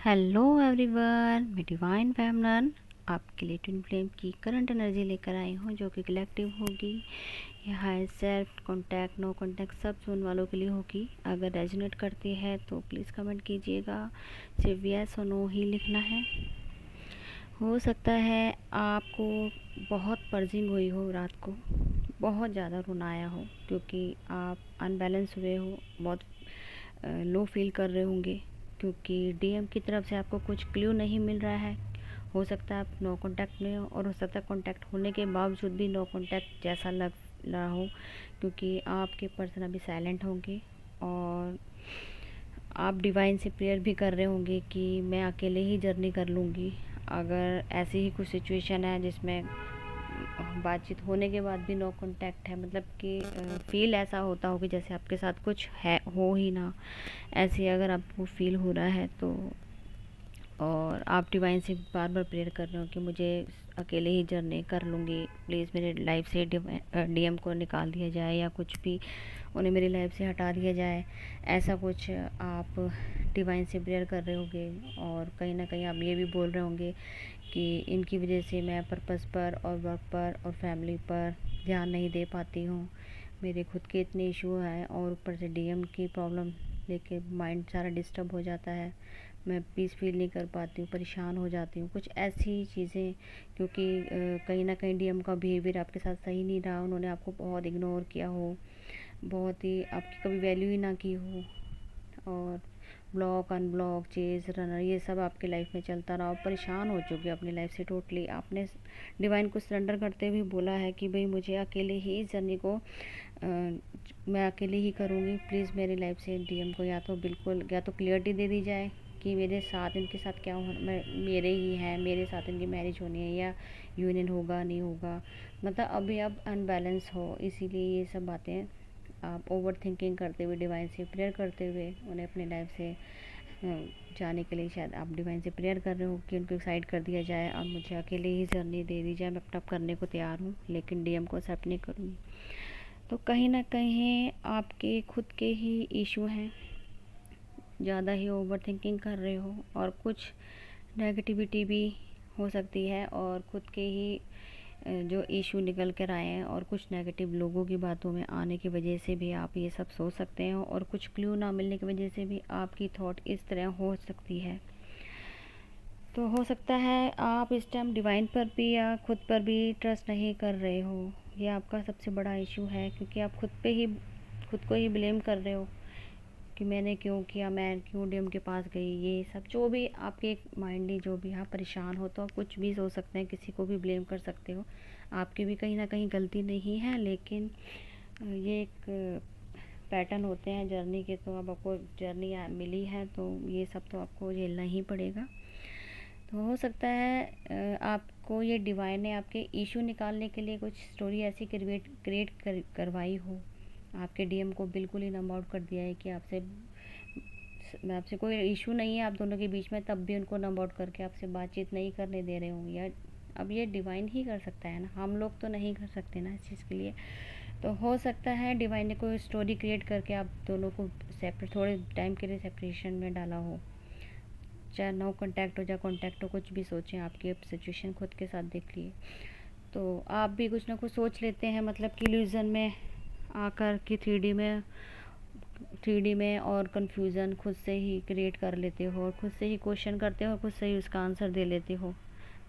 Hello everyone, मैं divine feminine आपके लिए ट्विन फ्लेम की करंट एनर्जी लेकर आई हूँ, जो कि कलेक्टिव होगी। यह high self, contact, no contact सब जोन वालों के लिए होगी। अगर रेजोनेट करती है तो प्लीज़ कमेंट कीजिएगा, सिर्फ यस और नो ही लिखना है। हो सकता है आपको बहुत पर्जिंग हुई हो, रात को बहुत ज़्यादा रोना आया हो, क्योंकि आप अनबैलेंस हुए हो, बहुत लो फील कर रहे होंगे, क्योंकि डीएम की तरफ से आपको कुछ क्ल्यू नहीं मिल रहा है। हो सकता है आप नो कांटेक्ट में हो, और हो सकता है कांटेक्ट होने के बावजूद भी नो कांटेक्ट जैसा लग रहा हो, क्योंकि आपके पर्सन अभी साइलेंट होंगे और आप डिवाइन से प्रेयर भी कर रहे होंगे कि मैं अकेले ही जर्नी कर लूँगी। अगर ऐसी ही कुछ सिचुएशन है जिसमें बातचीत होने के बाद भी नो कांटेक्ट है, मतलब कि फील ऐसा होता हो कि जैसे आपके साथ कुछ है हो ही ना, ऐसे अगर आपको फील हो रहा है तो, और आप डिवाइन से बार बार प्रेयर कर रहे हो कि मुझे अकेले ही जर्नी कर लूँगी, प्लीज़ मेरे लाइफ से डीएम को निकाल दिया जाए या कुछ भी उन्हें मेरी लाइफ से हटा दिया जाए, ऐसा कुछ आप डिवाइन से प्रेयर कर रहे होंगे। और कहीं ना कहीं आप ये भी बोल रहे होंगे कि इनकी वजह से मैं पर्पस पर और वर्क पर और फैमिली पर ध्यान नहीं दे पाती हूँ, मेरे खुद के इतने इशू हैं और ऊपर से डीएम की प्रॉब्लम लेके माइंड सारा डिस्टर्ब हो जाता है, मैं पीस फील नहीं कर पाती हूँ, परेशान हो जाती हूँ, कुछ ऐसी चीज़ें। क्योंकि कहीं ना कहीं डीएम का बिहेवियर आपके साथ सही नहीं रहा, उन्होंने आपको बहुत इग्नोर किया हो, बहुत ही आपकी कभी वैल्यू ही ना की हो, और ब्लॉक अनब्लॉक चेज रनर ये सब आपकी लाइफ में चलता रहा, और परेशान हो चुके अपनी लाइफ से टोटली। आपने डिवाइन को सरेंडर करते हुए बोला है कि भाई मुझे अकेले ही इस जर्नी को मैं अकेले ही करूँगी, प्लीज़ मेरी लाइफ से डीएम को या तो बिल्कुल या तो क्लियरिटी दे दी जाए कि मेरे साथ इनके साथ क्या हो, मैं मेरे ही हैं, मेरे साथ इनकी मैरिज होनी है या यूनियन होगा नहीं होगा, मतलब अभी आप अनबैलेंस हो, इसीलिए ये सब बातें आप ओवर थिंकिंग करते हुए डिवाइन से प्रेयर करते हुए उन्हें अपनी लाइफ से जाने के लिए शायद आप डिवाइन से प्रेयर कर रहे हो कि उनको साइड कर दिया जाए और मुझे अकेले ही जर्नी दे दी जाए, मैं अपना करने को तैयार हूँ लेकिन डीएम को एक्सेप्ट नहीं करूँगी। तो कहीं ना कहीं आपके खुद के ही इशू हैं, ज़्यादा ही ओवर थिंकिंग कर रहे हो, और कुछ नेगेटिविटी भी हो सकती है, और खुद के ही जो इशू निकल कर आए हैं और कुछ नेगेटिव लोगों की बातों में आने की वजह से भी आप ये सब सोच सकते हो, और कुछ क्लू ना मिलने की वजह से भी आपकी थॉट इस तरह हो सकती है। तो हो सकता है आप इस टाइम डिवाइन पर भी या खुद पर भी ट्रस्ट नहीं कर रहे हो, ये आपका सबसे बड़ा इशू है, क्योंकि आप खुद को ही ब्लेम कर रहे हो कि मैंने क्यों किया, मैं क्यों डीएम के पास गई, ये सब जो भी आपके माइंडली जो भी आप परेशान हो तो कुछ भी सोच सकते हैं, किसी को भी ब्लेम कर सकते हो, आपकी भी कहीं ना कहीं गलती नहीं है, लेकिन ये एक पैटर्न होते हैं जर्नी के, तो अब आपको जर्नी मिली है तो ये सब तो आपको झेलना ही पड़ेगा। तो हो सकता है आपको ये डिवाइन ने आपके इशू निकालने के लिए कुछ स्टोरी ऐसी करवाई हो, आपके डीएम को बिल्कुल ही नम आउट कर दिया है कि आपसे कोई इशू नहीं है आप दोनों के बीच में, तब भी उनको नम आउट करके आपसे बातचीत नहीं करने दे रहे हों, या अब ये डिवाइन ही कर सकता है ना, हम लोग तो नहीं कर सकते ना इस चीज़ के लिए। तो हो सकता है डिवाइन ने कोई स्टोरी क्रिएट करके आप दोनों को सेपरेट थोड़े टाइम के लिए सेपरेशन में डाला हो, चाहे नो कांटेक्ट हो चाहे कांटेक्ट हो, कुछ भी सोचें, आपकी अब सिचुएशन खुद के साथ देख लिए तो आप भी कुछ ना कुछ सोच लेते हैं, मतलब कि इल्यूज़न में आकर कि थ्री डी में और कन्फ्यूज़न खुद से ही क्रिएट कर लेते हो, और खुद से ही क्वेश्चन करते हो और खुद से ही उसका आंसर दे लेते हो,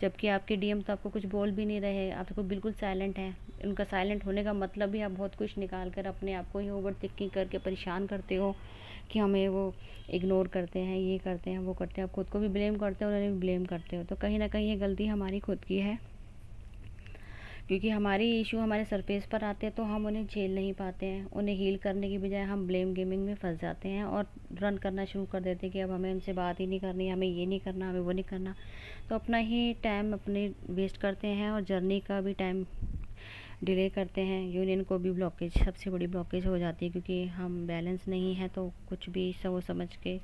जबकि आपके डीएम तो आपको कुछ बोल भी नहीं रहे, आपको बिल्कुल साइलेंट है। उनका साइलेंट होने का मतलब भी आप बहुत कुछ निकाल कर अपने आप को ही ओवर थिंकिंग करके परेशान करते हो कि हमें वो इग्नोर करते हैं, ये करते हैं, वो करते हैं, आप खुद को भी ब्लेम करते हो, उन्हें भी ब्लेम करते हो। तो कहीं ना कहीं ये गलती हमारी खुद की है, क्योंकि हमारे इशू हमारे सरफेस पर आते हैं तो हम उन्हें झेल नहीं पाते हैं, उन्हें हील करने की बजाय हम ब्लेम गेमिंग में फंस जाते हैं और रन करना शुरू कर देते हैं कि अब हमें उनसे बात ही नहीं करनी, हमें ये नहीं करना, हमें वो नहीं करना, तो अपना ही टाइम अपने वेस्ट करते हैं और जर्नी का भी टाइम डिले करते हैं, यूनियन को भी ब्लॉकेज सबसे बड़ी ब्लॉकेज हो जाती है, क्योंकि हम बैलेंस नहीं है तो कुछ भी सोच समझ के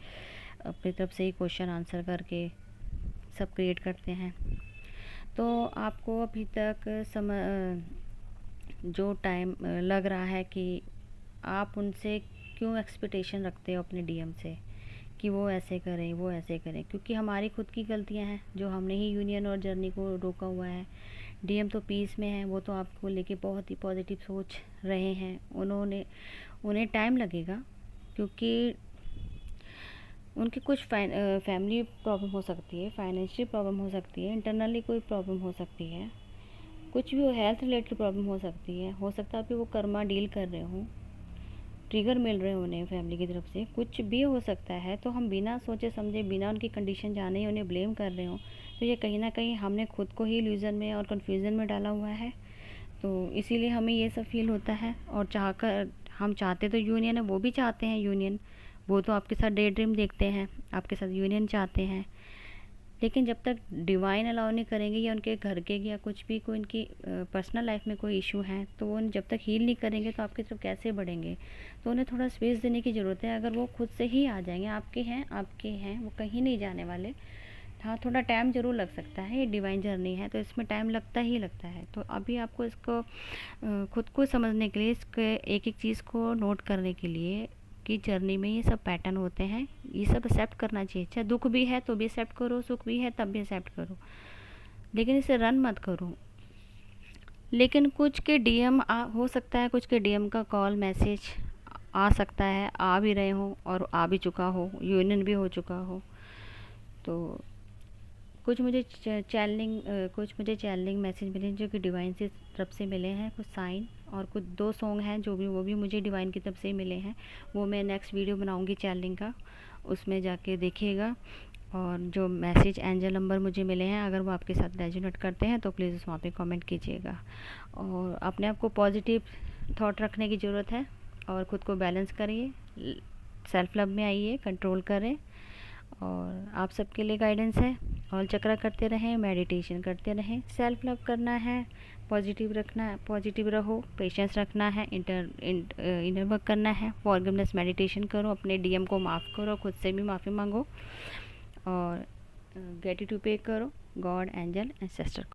अपनी तरफ से ही क्वेश्चन आंसर करके सब क्रिएट करते हैं। तो आपको अभी तक जो टाइम लग रहा है कि आप उनसे क्यों एक्सपेक्टेशन रखते हो अपने डीएम से, कि वो ऐसे करें वो ऐसे करें, क्योंकि हमारी खुद की गलतियां हैं जो हमने ही यूनियन और जर्नी को रोका हुआ है। डीएम तो पीस में है, वो तो आपको लेके बहुत ही पॉजिटिव सोच रहे हैं। उन्हें टाइम लगेगा, क्योंकि उनकी कुछ फैमिली प्रॉब्लम हो सकती है, फाइनेंशियल प्रॉब्लम हो सकती है, इंटरनली कोई प्रॉब्लम हो सकती है, कुछ भी हो, हेल्थ रिलेटेड प्रॉब्लम हो सकती है। हो सकता है अभी वो कर्मा डील कर रहे हों, ट्रिगर मिल रहे हैं उन्हें फैमिली की तरफ से, कुछ भी हो सकता है। तो हम बिना सोचे समझे, बिना उनकी कंडीशन जाने ही उन्हें ब्लेम कर रहे हों, तो ये कहीं ना कहीं हमने खुद को ही इल्यूज़न में और कन्फ्यूज़न में डाला हुआ है। तो इसीलिए हमें ये सब फील होता है। और हम चाहते तो यूनियन है, वो भी चाहते हैं यूनियन, वो तो आपके साथ डे ड्रीम देखते हैं, आपके साथ यूनियन चाहते हैं। लेकिन जब तक डिवाइन अलाउ नहीं करेंगे, या उनके घर के या कुछ भी कोई उनकी पर्सनल लाइफ में कोई इशू है, तो वो जब तक हील नहीं करेंगे तो आपकी तरफ कैसे बढ़ेंगे। तो उन्हें थोड़ा स्पेस देने की ज़रूरत है। अगर वो खुद से ही आ जाएंगे, आपके हैं, वो कहीं नहीं जाने वाले। हाँ, थोड़ा टाइम ज़रूर लग सकता है, ये डिवाइन जर्नी है तो इसमें टाइम लगता ही लगता है। तो अभी आपको इसको खुद को समझने के लिए, इसके एक एक चीज़ को नोट करने के लिए कि जर्नी में ये सब पैटर्न होते हैं, ये सब एक्सेप्ट करना चाहिए। चाहे दुख भी है तो भी एक्सेप्ट करो, सुख भी है तब भी एक्सेप्ट करो, लेकिन इसे रन मत करो। लेकिन कुछ के डीएम हो सकता है, कुछ के डीएम का कॉल मैसेज आ सकता है, आ भी रहे हो और आ भी चुका हो, यूनियन भी हो चुका हो। तो कुछ मुझे चैनलिंग मैसेज मिले जो कि डिवाइन से तरफ से मिले हैं, कुछ साइन, और कुछ 2 सॉन्ग हैं जो भी, वो भी मुझे डिवाइन की तरफ से मिले हैं। वो मैं नेक्स्ट वीडियो बनाऊंगी चैनलिंग का, उसमें जाके देखिएगा। और जो मैसेज एंजल नंबर मुझे मिले हैं, अगर वो आपके साथ रेजोनेट करते हैं तो प्लीज़ वहाँ पे कमेंट कीजिएगा। और अपने आप को पॉजिटिव थॉट रखने की ज़रूरत है, और ख़ुद को बैलेंस करिए, सेल्फ लव में आइए, कंट्रोल करें। और आप सबके लिए गाइडेंस है, ऑल चक्रा करते रहें, मेडिटेशन करते रहें, सेल्फ लव करना है, पॉजिटिव रखना है, पॉजिटिव रहो, पेशेंस रखना है, इनर वर्क करना है, फॉरगिवनेस मेडिटेशन करो, अपने डीएम को माफ़ करो, खुद से भी माफ़ी मांगो, और ग्रेटिट्यूड पे करो गॉड, एंजल, एंसेस्टर को।